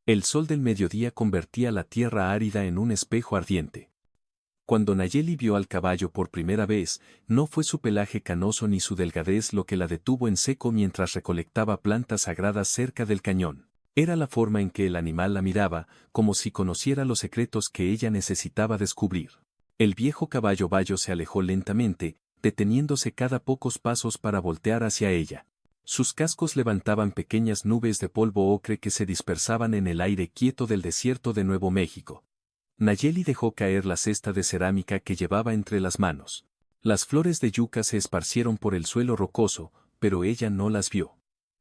El sol del mediodía convertía la tierra árida en un espejo ardiente. Cuando Nayeli vio al caballo por primera vez, no fue su pelaje canoso ni su delgadez lo que la detuvo en seco mientras recolectaba plantas sagradas cerca del cañón. Era la forma en que el animal la miraba, como si conociera los secretos que ella necesitaba descubrir. El viejo caballo bayo se alejó lentamente, deteniéndose cada pocos pasos para voltear hacia ella. Sus cascos levantaban pequeñas nubes de polvo ocre que se dispersaban en el aire quieto del desierto de Nuevo México. Nayeli dejó caer la cesta de cerámica que llevaba entre las manos. Las flores de yuca se esparcieron por el suelo rocoso, pero ella no las vio.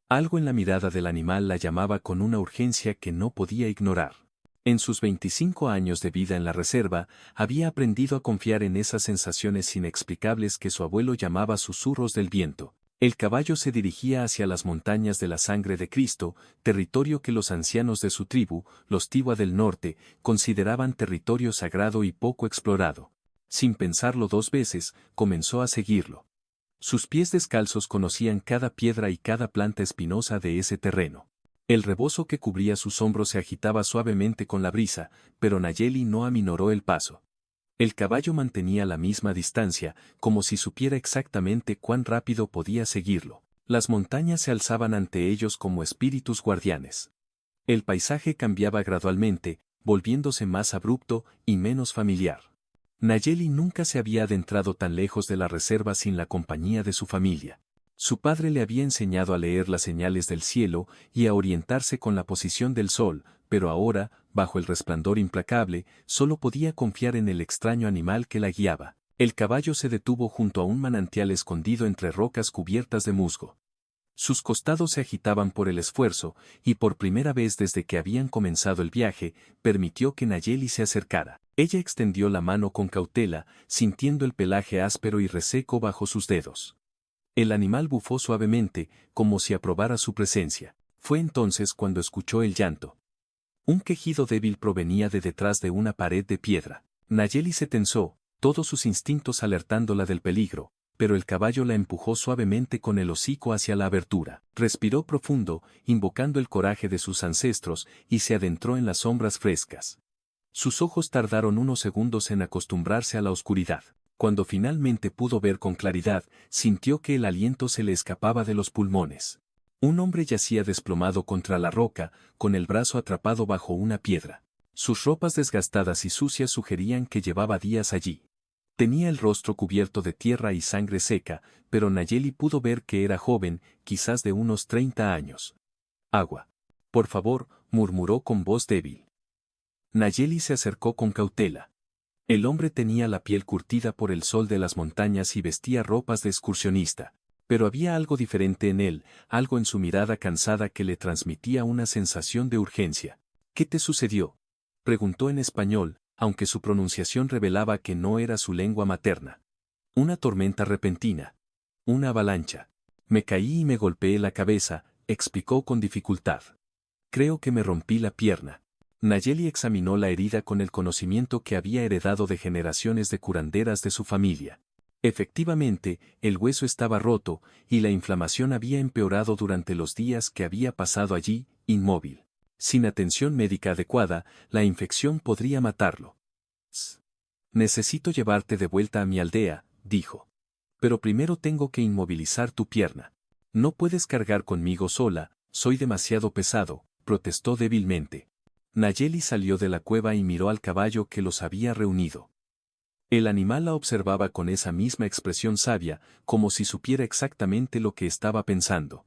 Algo en la mirada del animal la llamaba con una urgencia que no podía ignorar. En sus 25 años de vida en la reserva, había aprendido a confiar en esas sensaciones inexplicables que su abuelo llamaba susurros del viento. El caballo se dirigía hacia las montañas de la sangre de Cristo, territorio que los ancianos de su tribu, los Tiwa del norte, consideraban territorio sagrado y poco explorado. Sin pensarlo dos veces, comenzó a seguirlo. Sus pies descalzos conocían cada piedra y cada planta espinosa de ese terreno. El rebozo que cubría sus hombros se agitaba suavemente con la brisa, pero Nayeli no aminoró el paso. El caballo mantenía la misma distancia, como si supiera exactamente cuán rápido podía seguirlo. Las montañas se alzaban ante ellos como espíritus guardianes. El paisaje cambiaba gradualmente, volviéndose más abrupto y menos familiar. Nayeli nunca se había adentrado tan lejos de la reserva sin la compañía de su familia. Su padre le había enseñado a leer las señales del cielo y a orientarse con la posición del sol, pero ahora, bajo el resplandor implacable, solo podía confiar en el extraño animal que la guiaba. El caballo se detuvo junto a un manantial escondido entre rocas cubiertas de musgo. Sus costados se agitaban por el esfuerzo, y por primera vez desde que habían comenzado el viaje, permitió que Nayeli se acercara. Ella extendió la mano con cautela, sintiendo el pelaje áspero y reseco bajo sus dedos. El animal bufó suavemente, como si aprobara su presencia. Fue entonces cuando escuchó el llanto. Un quejido débil provenía de detrás de una pared de piedra. Nayeli se tensó, todos sus instintos alertándola del peligro, pero el caballo la empujó suavemente con el hocico hacia la abertura. Respiró profundo, invocando el coraje de sus ancestros, y se adentró en las sombras frescas. Sus ojos tardaron unos segundos en acostumbrarse a la oscuridad. Cuando finalmente pudo ver con claridad, sintió que el aliento se le escapaba de los pulmones. Un hombre yacía desplomado contra la roca, con el brazo atrapado bajo una piedra. Sus ropas desgastadas y sucias sugerían que llevaba días allí. Tenía el rostro cubierto de tierra y sangre seca, pero Nayeli pudo ver que era joven, quizás de unos 30 años. «Agua. Por favor», murmuró con voz débil. Nayeli se acercó con cautela. El hombre tenía la piel curtida por el sol de las montañas y vestía ropas de excursionista, pero había algo diferente en él, algo en su mirada cansada que le transmitía una sensación de urgencia. «¿Qué te sucedió?», preguntó en español, aunque su pronunciación revelaba que no era su lengua materna. «Una tormenta repentina. Una avalancha. Me caí y me golpeé la cabeza», explicó con dificultad. «Creo que me rompí la pierna». Nayeli examinó la herida con el conocimiento que había heredado de generaciones de curanderas de su familia. Efectivamente, el hueso estaba roto, y la inflamación había empeorado durante los días que había pasado allí, inmóvil. Sin atención médica adecuada, la infección podría matarlo. «Necesito llevarte de vuelta a mi aldea», dijo. «Pero primero tengo que inmovilizar tu pierna. No puedes cargar conmigo sola, soy demasiado pesado», protestó débilmente. Nayeli salió de la cueva y miró al caballo que los había reunido. El animal la observaba con esa misma expresión sabia, como si supiera exactamente lo que estaba pensando.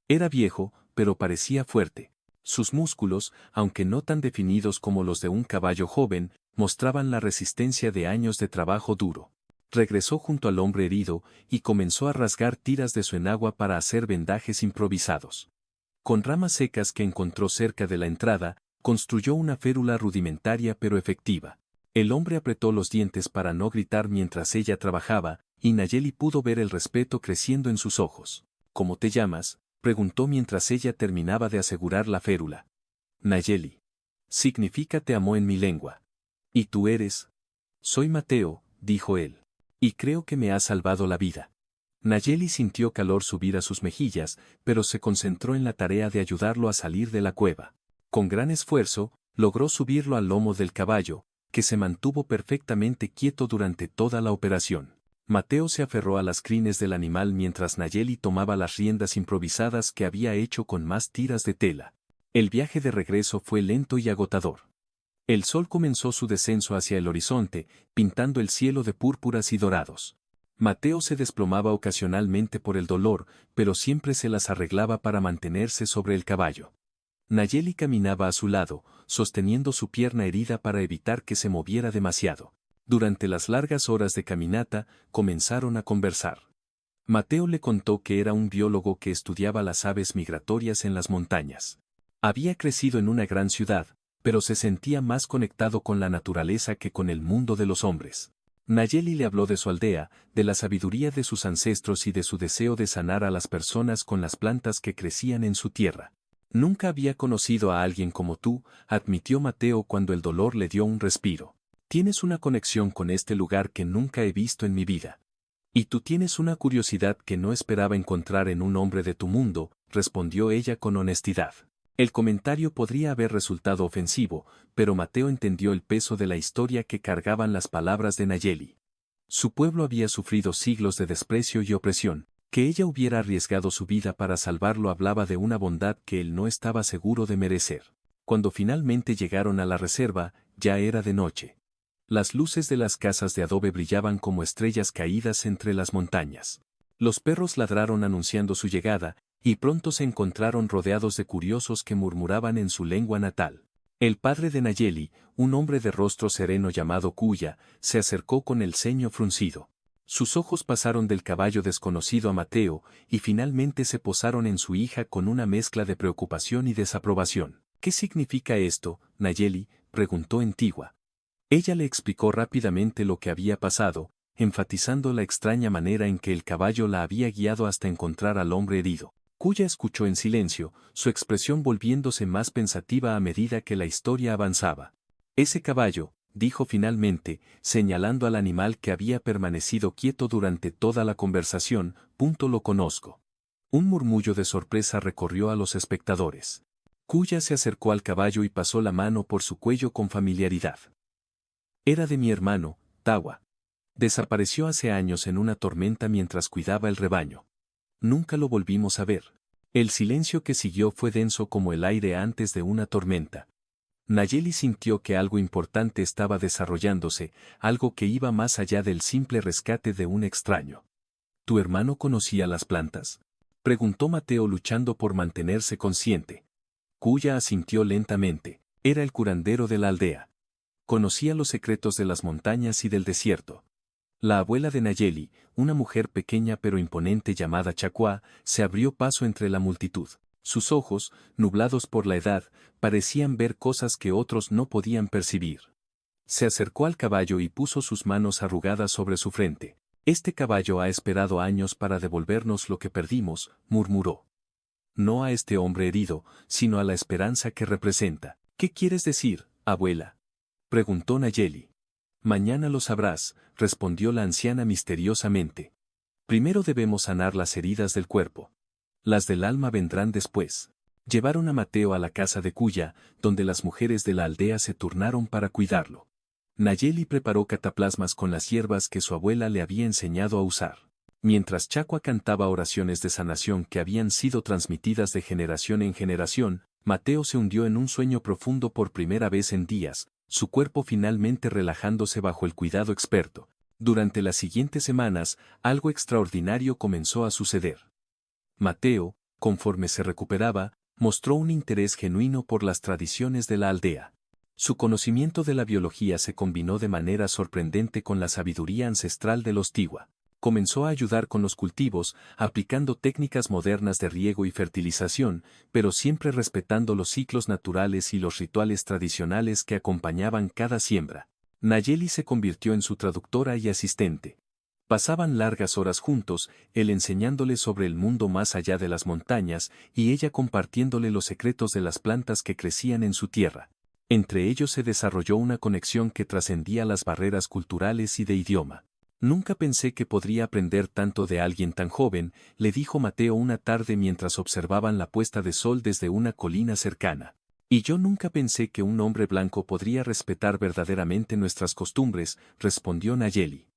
Era viejo, pero parecía fuerte. Sus músculos, aunque no tan definidos como los de un caballo joven, mostraban la resistencia de años de trabajo duro. Regresó junto al hombre herido y comenzó a rasgar tiras de su enagua para hacer vendajes improvisados. Con ramas secas que encontró cerca de la entrada, construyó una férula rudimentaria pero efectiva. El hombre apretó los dientes para no gritar mientras ella trabajaba, y Nayeli pudo ver el respeto creciendo en sus ojos. «¿Cómo te llamas?», preguntó mientras ella terminaba de asegurar la férula. «Nayeli. Significa te amo en mi lengua». «¿Y tú eres?». «Soy Mateo», dijo él. «Y creo que me has salvado la vida». Nayeli sintió calor subir a sus mejillas, pero se concentró en la tarea de ayudarlo a salir de la cueva. Con gran esfuerzo, logró subirlo al lomo del caballo, que se mantuvo perfectamente quieto durante toda la operación. Mateo se aferró a las crines del animal mientras Nayeli tomaba las riendas improvisadas que había hecho con más tiras de tela. El viaje de regreso fue lento y agotador. El sol comenzó su descenso hacia el horizonte, pintando el cielo de púrpuras y dorados. Mateo se desplomaba ocasionalmente por el dolor, pero siempre se las arreglaba para mantenerse sobre el caballo. Nayeli caminaba a su lado, sosteniendo su pierna herida para evitar que se moviera demasiado. Durante las largas horas de caminata, comenzaron a conversar. Mateo le contó que era un biólogo que estudiaba las aves migratorias en las montañas. Había crecido en una gran ciudad, pero se sentía más conectado con la naturaleza que con el mundo de los hombres. Nayeli le habló de su aldea, de la sabiduría de sus ancestros y de su deseo de sanar a las personas con las plantas que crecían en su tierra. Nunca había conocido a alguien como tú, admitió Mateo cuando el dolor le dio un respiro. Tienes una conexión con este lugar que nunca he visto en mi vida. Y tú tienes una curiosidad que no esperaba encontrar en un hombre de tu mundo, respondió ella con honestidad. El comentario podría haber resultado ofensivo, pero Mateo entendió el peso de la historia que cargaban las palabras de Nayeli. Su pueblo había sufrido siglos de desprecio y opresión. Que ella hubiera arriesgado su vida para salvarlo hablaba de una bondad que él no estaba seguro de merecer. Cuando finalmente llegaron a la reserva, ya era de noche. Las luces de las casas de adobe brillaban como estrellas caídas entre las montañas. Los perros ladraron anunciando su llegada, y pronto se encontraron rodeados de curiosos que murmuraban en su lengua natal. El padre de Nayeli, un hombre de rostro sereno llamado Kuya, se acercó con el ceño fruncido. Sus ojos pasaron del caballo desconocido a Mateo, y finalmente se posaron en su hija con una mezcla de preocupación y desaprobación. ¿Qué significa esto, Nayeli?, preguntó Antigua. Ella le explicó rápidamente lo que había pasado, enfatizando la extraña manera en que el caballo la había guiado hasta encontrar al hombre herido. Kuya escuchó en silencio, su expresión volviéndose más pensativa a medida que la historia avanzaba. Ese caballo, dijo finalmente, señalando al animal que había permanecido quieto durante toda la conversación, lo conozco. Un murmullo de sorpresa recorrió a los espectadores. Kuya se acercó al caballo y pasó la mano por su cuello con familiaridad. Era de mi hermano, Tawa. Desapareció hace años en una tormenta mientras cuidaba el rebaño. Nunca lo volvimos a ver. El silencio que siguió fue denso como el aire antes de una tormenta. Nayeli sintió que algo importante estaba desarrollándose, algo que iba más allá del simple rescate de un extraño. ¿Tu hermano conocía las plantas?, preguntó Mateo luchando por mantenerse consciente. Kuya asintió lentamente. Era el curandero de la aldea. Conocía los secretos de las montañas y del desierto. La abuela de Nayeli, una mujer pequeña pero imponente llamada Chacua, se abrió paso entre la multitud. Sus ojos, nublados por la edad, parecían ver cosas que otros no podían percibir. Se acercó al caballo y puso sus manos arrugadas sobre su frente. Este caballo ha esperado años para devolvernos lo que perdimos, murmuró. No a este hombre herido, sino a la esperanza que representa. ¿Qué quieres decir, abuela?, preguntó Nayeli. Mañana lo sabrás, respondió la anciana misteriosamente. Primero debemos sanar las heridas del cuerpo. Las del alma vendrán después. Llevaron a Mateo a la casa de Kuya, donde las mujeres de la aldea se turnaron para cuidarlo. Nayeli preparó cataplasmas con las hierbas que su abuela le había enseñado a usar. Mientras Chacua cantaba oraciones de sanación que habían sido transmitidas de generación en generación, Mateo se hundió en un sueño profundo por primera vez en días, su cuerpo finalmente relajándose bajo el cuidado experto. Durante las siguientes semanas, algo extraordinario comenzó a suceder. Mateo, conforme se recuperaba, mostró un interés genuino por las tradiciones de la aldea. Su conocimiento de la biología se combinó de manera sorprendente con la sabiduría ancestral de los Tiwa. Comenzó a ayudar con los cultivos, aplicando técnicas modernas de riego y fertilización, pero siempre respetando los ciclos naturales y los rituales tradicionales que acompañaban cada siembra. Nayeli se convirtió en su traductora y asistente. Pasaban largas horas juntos, él enseñándole sobre el mundo más allá de las montañas y ella compartiéndole los secretos de las plantas que crecían en su tierra. Entre ellos se desarrolló una conexión que trascendía las barreras culturales y de idioma. Nunca pensé que podría aprender tanto de alguien tan joven, le dijo Mateo una tarde mientras observaban la puesta de sol desde una colina cercana. Y yo nunca pensé que un hombre blanco podría respetar verdaderamente nuestras costumbres, respondió Nayeli.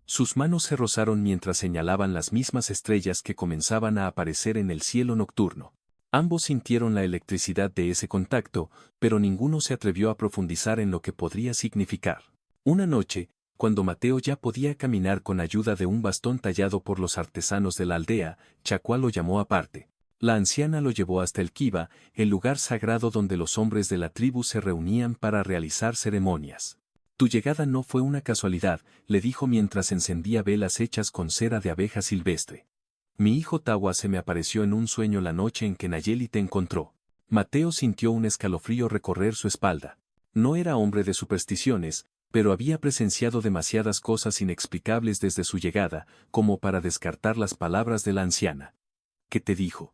Sus manos se rozaron mientras señalaban las mismas estrellas que comenzaban a aparecer en el cielo nocturno. Ambos sintieron la electricidad de ese contacto, pero ninguno se atrevió a profundizar en lo que podría significar. Una noche, cuando Mateo ya podía caminar con ayuda de un bastón tallado por los artesanos de la aldea, Chacua lo llamó aparte. La anciana lo llevó hasta el Kiva, el lugar sagrado donde los hombres de la tribu se reunían para realizar ceremonias. Tu llegada no fue una casualidad, le dijo mientras encendía velas hechas con cera de abeja silvestre. Mi hijo Tawa se me apareció en un sueño la noche en que Nayeli te encontró. Mateo sintió un escalofrío recorrer su espalda. No era hombre de supersticiones, pero había presenciado demasiadas cosas inexplicables desde su llegada, como para descartar las palabras de la anciana. ¿Qué te dijo?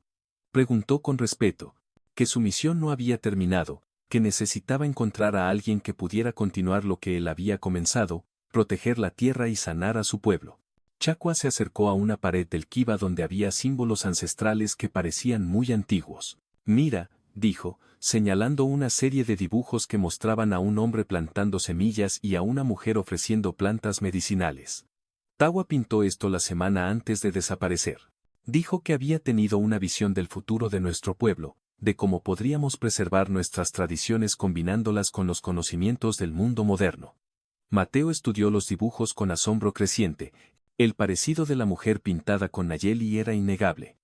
Preguntó con respeto. Que su misión no había terminado, que necesitaba encontrar a alguien que pudiera continuar lo que él había comenzado, proteger la tierra y sanar a su pueblo. Chacua se acercó a una pared del Kiva donde había símbolos ancestrales que parecían muy antiguos. Mira, dijo, señalando una serie de dibujos que mostraban a un hombre plantando semillas y a una mujer ofreciendo plantas medicinales. Tawa pintó esto la semana antes de desaparecer. Dijo que había tenido una visión del futuro de nuestro pueblo, de cómo podríamos preservar nuestras tradiciones combinándolas con los conocimientos del mundo moderno. Mateo estudió los dibujos con asombro creciente. El parecido de la mujer pintada con Nayeli era innegable.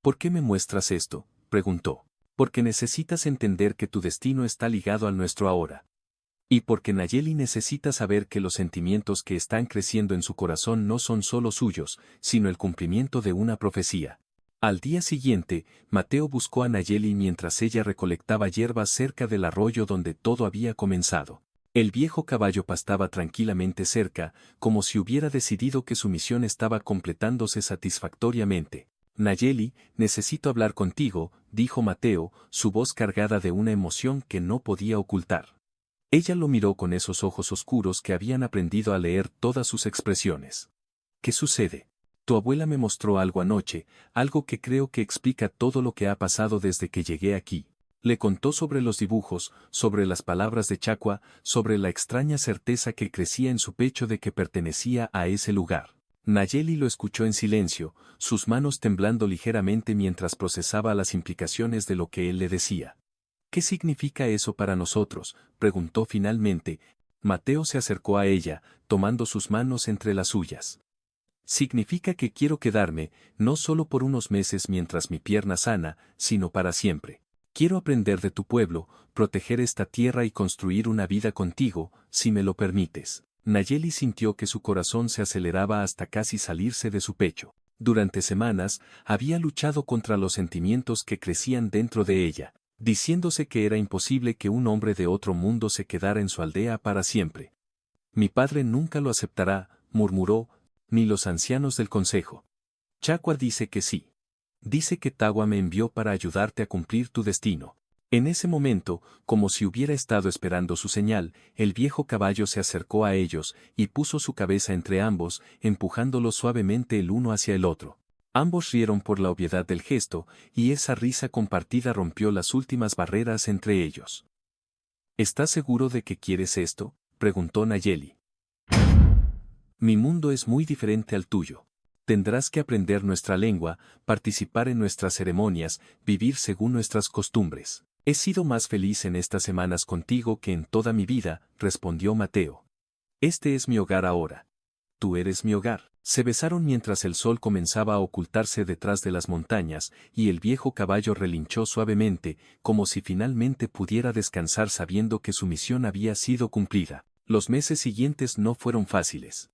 ¿Por qué me muestras esto?, preguntó. Porque necesitas entender que tu destino está ligado al nuestro ahora. Y porque Nayeli necesita saber que los sentimientos que están creciendo en su corazón no son solo suyos, sino el cumplimiento de una profecía. Al día siguiente, Mateo buscó a Nayeli mientras ella recolectaba hierbas cerca del arroyo donde todo había comenzado. El viejo caballo pastaba tranquilamente cerca, como si hubiera decidido que su misión estaba completándose satisfactoriamente. Nayeli, necesito hablar contigo, dijo Mateo, su voz cargada de una emoción que no podía ocultar. Ella lo miró con esos ojos oscuros que habían aprendido a leer todas sus expresiones. ¿Qué sucede? Tu abuela me mostró algo anoche, algo que creo que explica todo lo que ha pasado desde que llegué aquí. Le contó sobre los dibujos, sobre las palabras de Chacua, sobre la extraña certeza que crecía en su pecho de que pertenecía a ese lugar. Nayeli lo escuchó en silencio, sus manos temblando ligeramente mientras procesaba las implicaciones de lo que él le decía. ¿Qué significa eso para nosotros?, preguntó finalmente. Mateo se acercó a ella, tomando sus manos entre las suyas. Significa que quiero quedarme, no solo por unos meses mientras mi pierna sana, sino para siempre. Quiero aprender de tu pueblo, proteger esta tierra y construir una vida contigo, si me lo permites. Nayeli sintió que su corazón se aceleraba hasta casi salirse de su pecho. Durante semanas, había luchado contra los sentimientos que crecían dentro de ella, diciéndose que era imposible que un hombre de otro mundo se quedara en su aldea para siempre. Mi padre nunca lo aceptará, murmuró, ni los ancianos del consejo. Chacua dice que sí. Dice que Tawa me envió para ayudarte a cumplir tu destino. En ese momento, como si hubiera estado esperando su señal, el viejo caballo se acercó a ellos y puso su cabeza entre ambos, empujándolos suavemente el uno hacia el otro. Ambos rieron por la obviedad del gesto, y esa risa compartida rompió las últimas barreras entre ellos. ¿Estás seguro de que quieres esto?, preguntó Nayeli. Mi mundo es muy diferente al tuyo. Tendrás que aprender nuestra lengua, participar en nuestras ceremonias, vivir según nuestras costumbres. He sido más feliz en estas semanas contigo que en toda mi vida, respondió Mateo. Este es mi hogar ahora. Tú eres mi hogar. Se besaron mientras el sol comenzaba a ocultarse detrás de las montañas, y el viejo caballo relinchó suavemente, como si finalmente pudiera descansar sabiendo que su misión había sido cumplida. Los meses siguientes no fueron fáciles.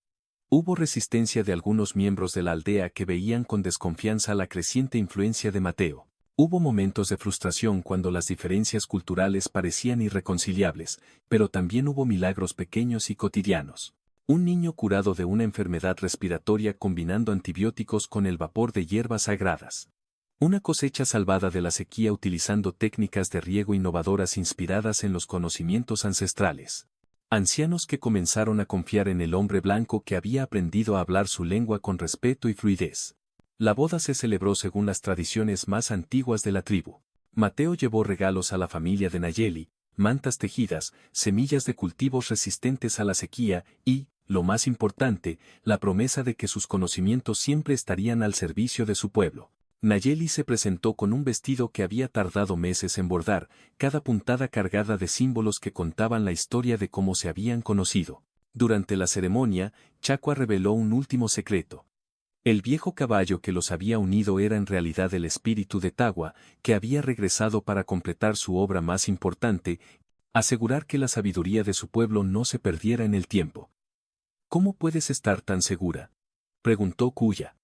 Hubo resistencia de algunos miembros de la aldea que veían con desconfianza la creciente influencia de Mateo. Hubo momentos de frustración cuando las diferencias culturales parecían irreconciliables, pero también hubo milagros pequeños y cotidianos. Un niño curado de una enfermedad respiratoria combinando antibióticos con el vapor de hierbas sagradas. Una cosecha salvada de la sequía utilizando técnicas de riego innovadoras inspiradas en los conocimientos ancestrales. Ancianos que comenzaron a confiar en el hombre blanco que había aprendido a hablar su lengua con respeto y fluidez. La boda se celebró según las tradiciones más antiguas de la tribu. Mateo llevó regalos a la familia de Nayeli, mantas tejidas, semillas de cultivos resistentes a la sequía y, lo más importante, la promesa de que sus conocimientos siempre estarían al servicio de su pueblo. Nayeli se presentó con un vestido que había tardado meses en bordar, cada puntada cargada de símbolos que contaban la historia de cómo se habían conocido. Durante la ceremonia, Chacua reveló un último secreto. El viejo caballo que los había unido era en realidad el espíritu de Tagua, que había regresado para completar su obra más importante, asegurar que la sabiduría de su pueblo no se perdiera en el tiempo. ¿Cómo puedes estar tan segura?, preguntó Kuya.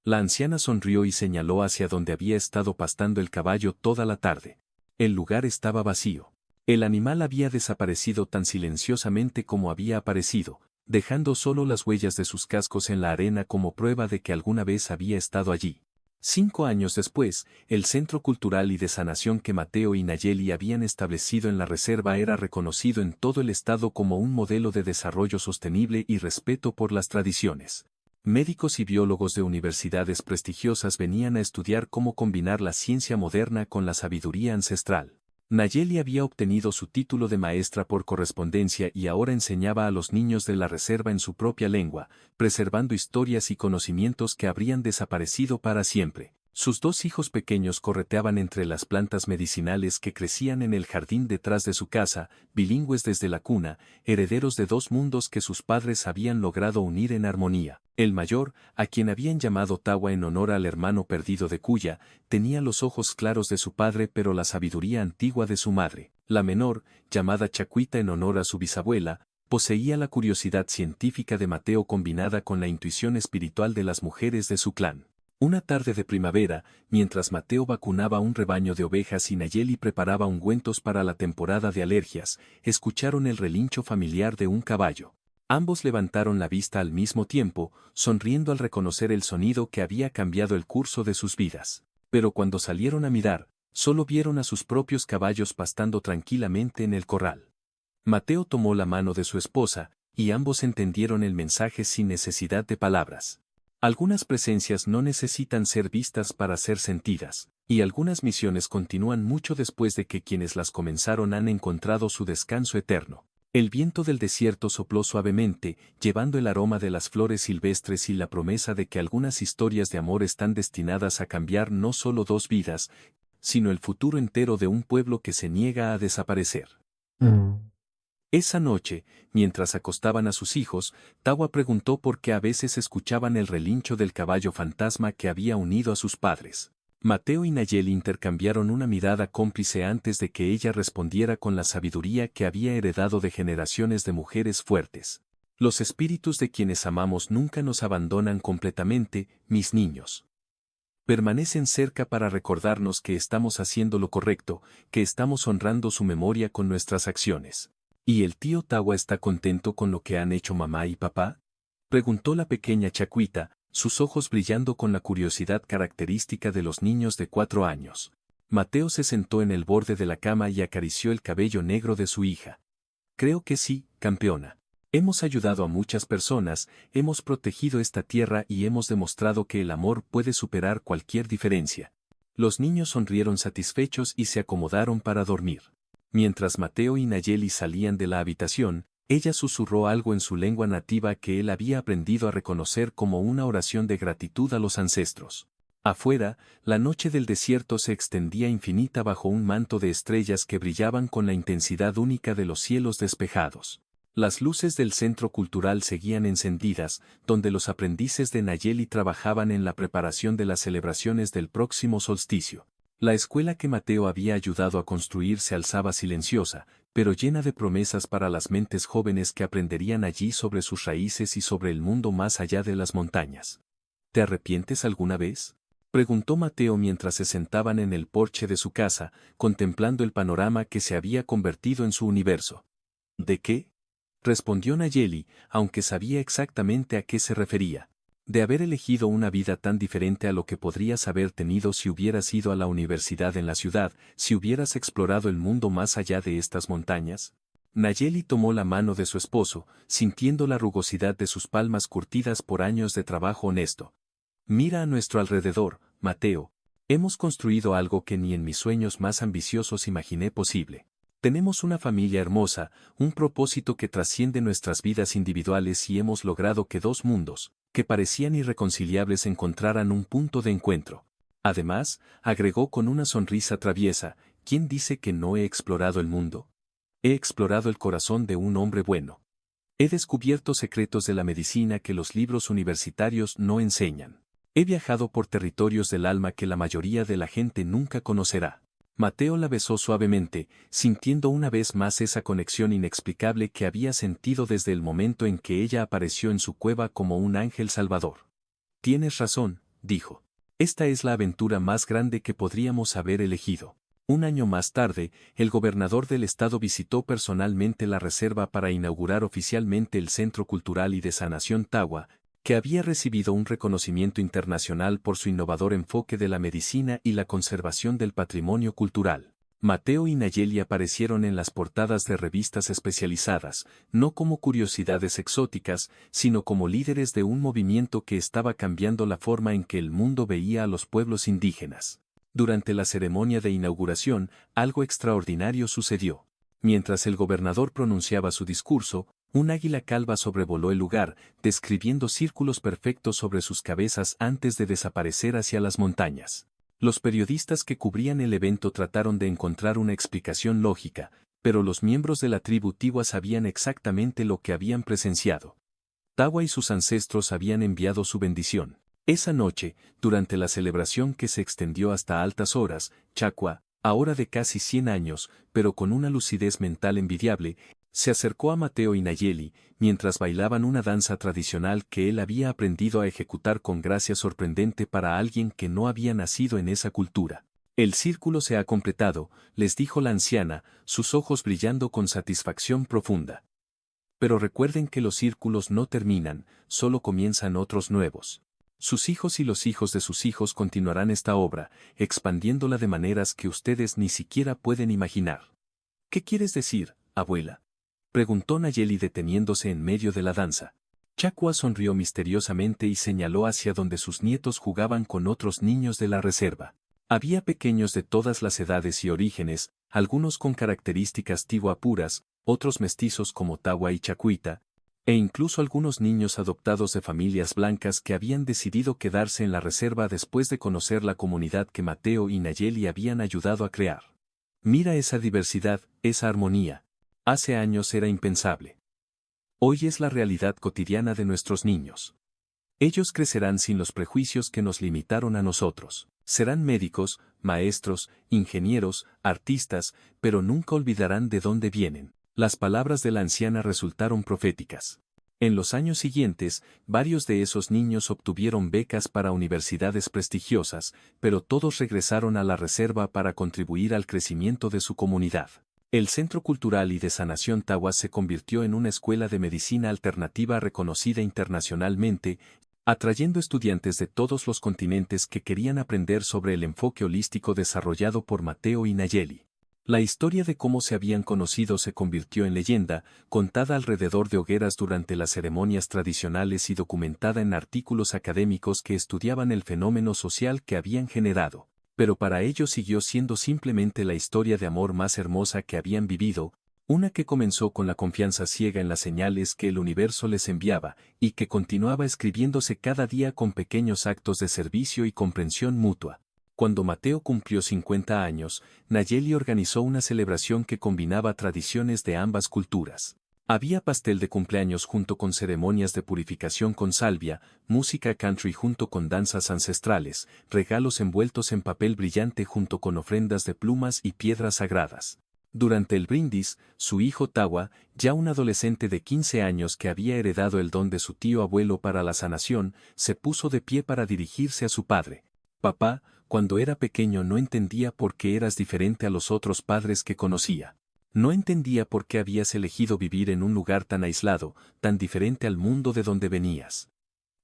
La anciana sonrió y señaló hacia donde había estado pastando el caballo toda la tarde. El lugar estaba vacío. El animal había desaparecido tan silenciosamente como había aparecido, dejando solo las huellas de sus cascos en la arena como prueba de que alguna vez había estado allí. 5 años después, el centro cultural y de sanación que Mateo y Nayeli habían establecido en la reserva era reconocido en todo el estado como un modelo de desarrollo sostenible y respeto por las tradiciones. Médicos y biólogos de universidades prestigiosas venían a estudiar cómo combinar la ciencia moderna con la sabiduría ancestral. Nayeli había obtenido su título de maestra por correspondencia y ahora enseñaba a los niños de la reserva en su propia lengua, preservando historias y conocimientos que habrían desaparecido para siempre. Sus 2 hijos pequeños correteaban entre las plantas medicinales que crecían en el jardín detrás de su casa, bilingües desde la cuna, herederos de 2 mundos que sus padres habían logrado unir en armonía. El mayor, a quien habían llamado Tawa en honor al hermano perdido de Kuya, tenía los ojos claros de su padre pero la sabiduría antigua de su madre. La menor, llamada Chacuita en honor a su bisabuela, poseía la curiosidad científica de Mateo combinada con la intuición espiritual de las mujeres de su clan. Una tarde de primavera, mientras Mateo vacunaba un rebaño de ovejas y Nayeli preparaba ungüentos para la temporada de alergias, escucharon el relincho familiar de un caballo. Ambos levantaron la vista al mismo tiempo, sonriendo al reconocer el sonido que había cambiado el curso de sus vidas. Pero cuando salieron a mirar, solo vieron a sus propios caballos pastando tranquilamente en el corral. Mateo tomó la mano de su esposa, y ambos entendieron el mensaje sin necesidad de palabras. Algunas presencias no necesitan ser vistas para ser sentidas, y algunas misiones continúan mucho después de que quienes las comenzaron han encontrado su descanso eterno. El viento del desierto sopló suavemente, llevando el aroma de las flores silvestres y la promesa de que algunas historias de amor están destinadas a cambiar no solo 2 vidas, sino el futuro entero de un pueblo que se niega a desaparecer. Esa noche, mientras acostaban a sus hijos, Tawa preguntó por qué a veces escuchaban el relincho del caballo fantasma que había unido a sus padres. Mateo y Nayeli intercambiaron una mirada cómplice antes de que ella respondiera con la sabiduría que había heredado de generaciones de mujeres fuertes. Los espíritus de quienes amamos nunca nos abandonan completamente, mis niños. Permanecen cerca para recordarnos que estamos haciendo lo correcto, que estamos honrando su memoria con nuestras acciones. ¿Y el tío Tawa está contento con lo que han hecho mamá y papá?, preguntó la pequeña Chacuita, sus ojos brillando con la curiosidad característica de los niños de 4 años. Mateo se sentó en el borde de la cama y acarició el cabello negro de su hija. Creo que sí, campeona. Hemos ayudado a muchas personas, hemos protegido esta tierra y hemos demostrado que el amor puede superar cualquier diferencia. Los niños sonrieron satisfechos y se acomodaron para dormir. Mientras Mateo y Nayeli salían de la habitación, ella susurró algo en su lengua nativa que él había aprendido a reconocer como una oración de gratitud a los ancestros. Afuera, la noche del desierto se extendía infinita bajo un manto de estrellas que brillaban con la intensidad única de los cielos despejados. Las luces del centro cultural seguían encendidas, donde los aprendices de Nayeli trabajaban en la preparación de las celebraciones del próximo solsticio. La escuela que Mateo había ayudado a construir se alzaba silenciosa, pero llena de promesas para las mentes jóvenes que aprenderían allí sobre sus raíces y sobre el mundo más allá de las montañas. ¿Te arrepientes alguna vez?, preguntó Mateo mientras se sentaban en el porche de su casa, contemplando el panorama que se había convertido en su universo. ¿De qué?, respondió Nayeli, aunque sabía exactamente a qué se refería. De haber elegido una vida tan diferente a lo que podrías haber tenido si hubieras ido a la universidad en la ciudad, si hubieras explorado el mundo más allá de estas montañas. Nayeli tomó la mano de su esposo, sintiendo la rugosidad de sus palmas curtidas por años de trabajo honesto. Mira a nuestro alrededor, Mateo. Hemos construido algo que ni en mis sueños más ambiciosos imaginé posible. Tenemos una familia hermosa, un propósito que trasciende nuestras vidas individuales y hemos logrado que dos mundos, que parecían irreconciliables, encontraran un punto de encuentro. Además, agregó con una sonrisa traviesa, ¿quién dice que no he explorado el mundo? He explorado el corazón de un hombre bueno. He descubierto secretos de la medicina que los libros universitarios no enseñan. He viajado por territorios del alma que la mayoría de la gente nunca conocerá. Mateo la besó suavemente, sintiendo una vez más esa conexión inexplicable que había sentido desde el momento en que ella apareció en su cueva como un ángel salvador. Tienes razón, dijo. Esta es la aventura más grande que podríamos haber elegido. Un año más tarde, el gobernador del estado visitó personalmente la reserva para inaugurar oficialmente el Centro Cultural y de Sanación Tawa, que había recibido un reconocimiento internacional por su innovador enfoque de la medicina y la conservación del patrimonio cultural. Mateo y Nayeli aparecieron en las portadas de revistas especializadas, no como curiosidades exóticas, sino como líderes de un movimiento que estaba cambiando la forma en que el mundo veía a los pueblos indígenas. Durante la ceremonia de inauguración, algo extraordinario sucedió. Mientras el gobernador pronunciaba su discurso, un águila calva sobrevoló el lugar, describiendo círculos perfectos sobre sus cabezas antes de desaparecer hacia las montañas. Los periodistas que cubrían el evento trataron de encontrar una explicación lógica, pero los miembros de la tribu Tiwa sabían exactamente lo que habían presenciado. Tawa y sus ancestros habían enviado su bendición. Esa noche, durante la celebración que se extendió hasta altas horas, Chakwa, ahora de casi 100 años, pero con una lucidez mental envidiable, se acercó a Mateo y Nayeli, mientras bailaban una danza tradicional que él había aprendido a ejecutar con gracia sorprendente para alguien que no había nacido en esa cultura. El círculo se ha completado, les dijo la anciana, sus ojos brillando con satisfacción profunda. Pero recuerden que los círculos no terminan, solo comienzan otros nuevos. Sus hijos y los hijos de sus hijos continuarán esta obra, expandiéndola de maneras que ustedes ni siquiera pueden imaginar. ¿Qué quieres decir, abuela?, preguntó Nayeli deteniéndose en medio de la danza. Chakwa sonrió misteriosamente y señaló hacia donde sus nietos jugaban con otros niños de la reserva. Había pequeños de todas las edades y orígenes, algunos con características Tiwa puras, otros mestizos como Tawa y Chacuita, e incluso algunos niños adoptados de familias blancas que habían decidido quedarse en la reserva después de conocer la comunidad que Mateo y Nayeli habían ayudado a crear. Mira esa diversidad, esa armonía. Hace años era impensable. Hoy es la realidad cotidiana de nuestros niños. Ellos crecerán sin los prejuicios que nos limitaron a nosotros. Serán médicos, maestros, ingenieros, artistas, pero nunca olvidarán de dónde vienen. Las palabras de la anciana resultaron proféticas. En los años siguientes, varios de esos niños obtuvieron becas para universidades prestigiosas, pero todos regresaron a la reserva para contribuir al crecimiento de su comunidad. El Centro Cultural y de Sanación Tawa se convirtió en una escuela de medicina alternativa reconocida internacionalmente, atrayendo estudiantes de todos los continentes que querían aprender sobre el enfoque holístico desarrollado por Mateo y Nayeli. La historia de cómo se habían conocido se convirtió en leyenda, contada alrededor de hogueras durante las ceremonias tradicionales y documentada en artículos académicos que estudiaban el fenómeno social que habían generado. Pero para ellos siguió siendo simplemente la historia de amor más hermosa que habían vivido, una que comenzó con la confianza ciega en las señales que el universo les enviaba, y que continuaba escribiéndose cada día con pequeños actos de servicio y comprensión mutua. Cuando Mateo cumplió 50 años, Nayeli organizó una celebración que combinaba tradiciones de ambas culturas. Había pastel de cumpleaños junto con ceremonias de purificación con salvia, música country junto con danzas ancestrales, regalos envueltos en papel brillante junto con ofrendas de plumas y piedras sagradas. Durante el brindis, su hijo Tawa, ya un adolescente de 15 años que había heredado el don de su tío abuelo para la sanación, se puso de pie para dirigirse a su padre. Papá, cuando era pequeño no entendía por qué eras diferente a los otros padres que conocía. No entendía por qué habías elegido vivir en un lugar tan aislado, tan diferente al mundo de donde venías.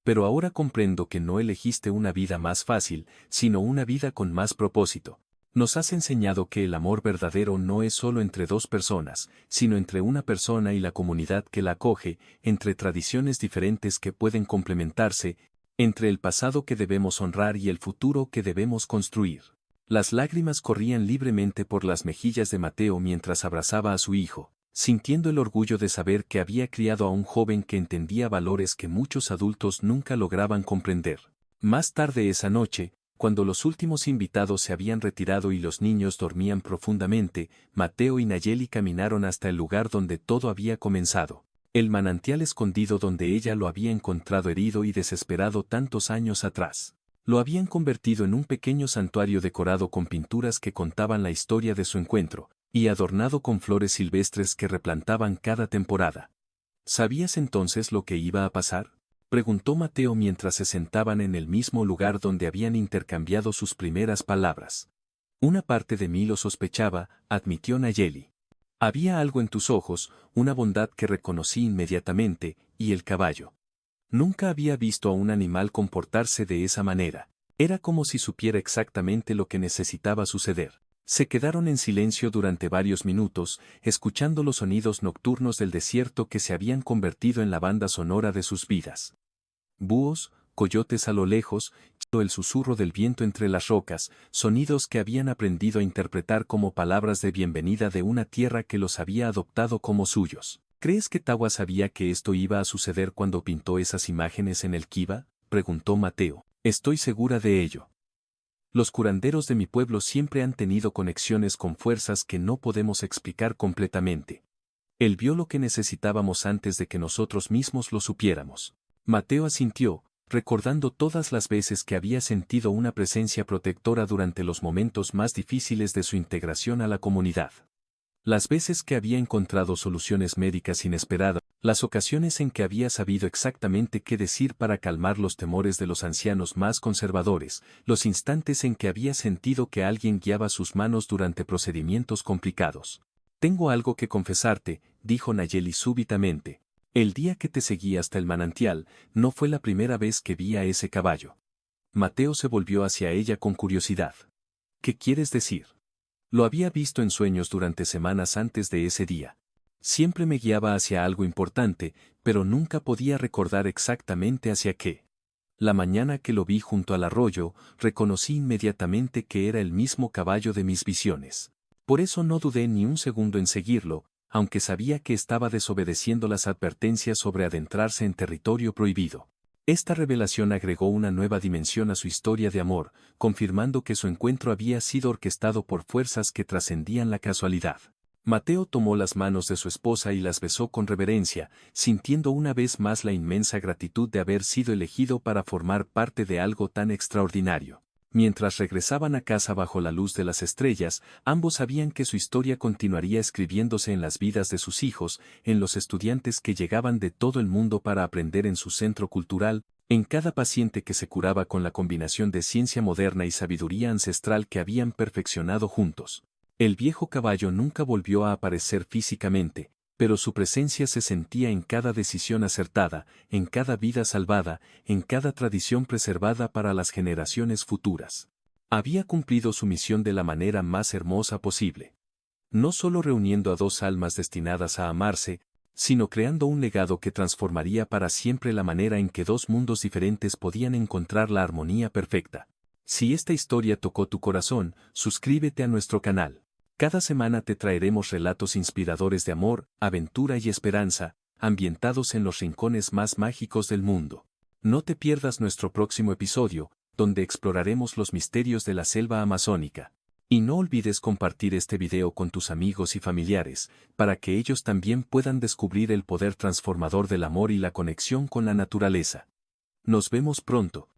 Pero ahora comprendo que no elegiste una vida más fácil, sino una vida con más propósito. Nos has enseñado que el amor verdadero no es solo entre dos personas, sino entre una persona y la comunidad que la acoge, entre tradiciones diferentes que pueden complementarse, entre el pasado que debemos honrar y el futuro que debemos construir. Las lágrimas corrían libremente por las mejillas de Mateo mientras abrazaba a su hijo, sintiendo el orgullo de saber que había criado a un joven que entendía valores que muchos adultos nunca lograban comprender. Más tarde esa noche, cuando los últimos invitados se habían retirado y los niños dormían profundamente, Mateo y Nayeli caminaron hasta el lugar donde todo había comenzado. El manantial escondido donde ella lo había encontrado herido y desesperado tantos años atrás. Lo habían convertido en un pequeño santuario decorado con pinturas que contaban la historia de su encuentro, y adornado con flores silvestres que replantaban cada temporada. ¿Sabías entonces lo que iba a pasar?, preguntó Mateo mientras se sentaban en el mismo lugar donde habían intercambiado sus primeras palabras. Una parte de mí lo sospechaba, admitió Nayeli. Había algo en tus ojos, una bondad que reconocí inmediatamente, y el caballo. Nunca había visto a un animal comportarse de esa manera. Era como si supiera exactamente lo que necesitaba suceder. Se quedaron en silencio durante varios minutos, escuchando los sonidos nocturnos del desierto que se habían convertido en la banda sonora de sus vidas. Búhos, coyotes a lo lejos, el susurro del viento entre las rocas, sonidos que habían aprendido a interpretar como palabras de bienvenida de una tierra que los había adoptado como suyos. ¿Crees que Tawa sabía que esto iba a suceder cuando pintó esas imágenes en el Kiva?, preguntó Mateo. Estoy segura de ello. Los curanderos de mi pueblo siempre han tenido conexiones con fuerzas que no podemos explicar completamente. Él vio lo que necesitábamos antes de que nosotros mismos lo supiéramos. Mateo asintió, recordando todas las veces que había sentido una presencia protectora durante los momentos más difíciles de su integración a la comunidad. Las veces que había encontrado soluciones médicas inesperadas, las ocasiones en que había sabido exactamente qué decir para calmar los temores de los ancianos más conservadores, los instantes en que había sentido que alguien guiaba sus manos durante procedimientos complicados. Tengo algo que confesarte, dijo Nayeli súbitamente. El día que te seguí hasta el manantial, no fue la primera vez que vi a ese caballo. Mateo se volvió hacia ella con curiosidad. ¿Qué quieres decir? Lo había visto en sueños durante semanas antes de ese día. Siempre me guiaba hacia algo importante, pero nunca podía recordar exactamente hacia qué. La mañana que lo vi junto al arroyo, reconocí inmediatamente que era el mismo caballo de mis visiones. Por eso no dudé ni un segundo en seguirlo, aunque sabía que estaba desobedeciendo las advertencias sobre adentrarse en territorio prohibido. Esta revelación agregó una nueva dimensión a su historia de amor, confirmando que su encuentro había sido orquestado por fuerzas que trascendían la casualidad. Mateo tomó las manos de su esposa y las besó con reverencia, sintiendo una vez más la inmensa gratitud de haber sido elegido para formar parte de algo tan extraordinario. Mientras regresaban a casa bajo la luz de las estrellas, ambos sabían que su historia continuaría escribiéndose en las vidas de sus hijos, en los estudiantes que llegaban de todo el mundo para aprender en su centro cultural, en cada paciente que se curaba con la combinación de ciencia moderna y sabiduría ancestral que habían perfeccionado juntos. El viejo caballo nunca volvió a aparecer físicamente, pero su presencia se sentía en cada decisión acertada, en cada vida salvada, en cada tradición preservada para las generaciones futuras. Había cumplido su misión de la manera más hermosa posible. No solo reuniendo a dos almas destinadas a amarse, sino creando un legado que transformaría para siempre la manera en que dos mundos diferentes podían encontrar la armonía perfecta. Si esta historia tocó tu corazón, suscríbete a nuestro canal. Cada semana te traeremos relatos inspiradores de amor, aventura y esperanza, ambientados en los rincones más mágicos del mundo. No te pierdas nuestro próximo episodio, donde exploraremos los misterios de la selva amazónica. Y no olvides compartir este video con tus amigos y familiares, para que ellos también puedan descubrir el poder transformador del amor y la conexión con la naturaleza. Nos vemos pronto.